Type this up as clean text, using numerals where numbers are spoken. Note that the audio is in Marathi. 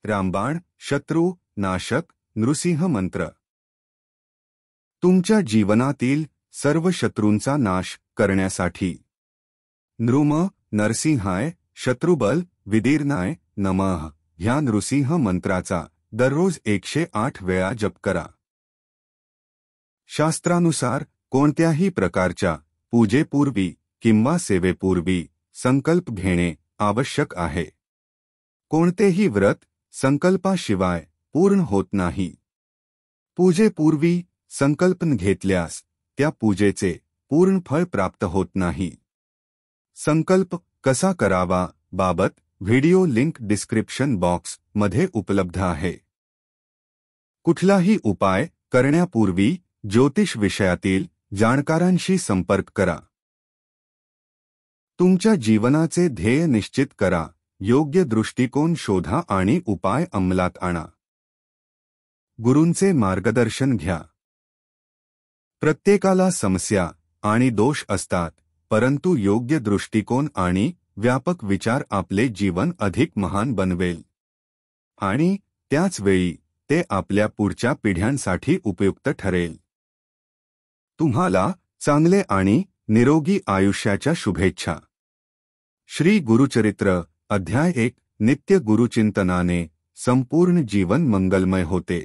रामबाण शत्रु नाशक नृसिंह मंत्र। तुमच्या जीवनातील सर्व शत्रूंचा नाश करण्यासाठी नृम नरसिंहाय शत्रुबल विदीर्णाय नमः ह्या नृसिंह मंत्राचा दररोज 108 वेळा जप करा। शास्त्रानुसार कोणत्याही प्रकारच्या पूजेपूर्वी किंवा सेवेपूर्वी संकल्प घेणे आवश्यक आहे। कोणतेही व्रत संकल्पाशिवाय पूर्ण होत नाही। पूजेपूर्वी संकल्प घेतल्यास त्या पूजेचे पूर्ण फळ प्राप्त होत नाही। संकल्प कसा करावा बाबत व्हिडिओ लिंक डिस्क्रिप्शन बॉक्स मध्ये उपलब्ध आहे। कुठलाही उपाय करण्यापूर्वी ज्योतिष विषयातील जाणकारांशी संपर्क करा। तुमच्या जीवनाचे ध्येय निश्चित करा, योग्य दृष्टिकोन शोधा आणि उपाय अंमलात आणा। गुरूंचे मार्गदर्शन घ्या। प्रत्येकाला समस्या आणि दोष असतात, परंतु योग्य दृष्टिकोन आणि व्यापक विचार आपले जीवन अधिक महान बनवेल आणि त्याच वेळी ते आपल्या पुढच्या पिढ्यांसाठी उपयुक्त ठरेल। तुम्हाला चांगले आणि निरोगी आयुष्याच्या शुभेच्छा। श्री गुरुचरित्र अध्याय 1 नित्य गुरुचिंतनाने संपूर्ण जीवन मंगलमय होते।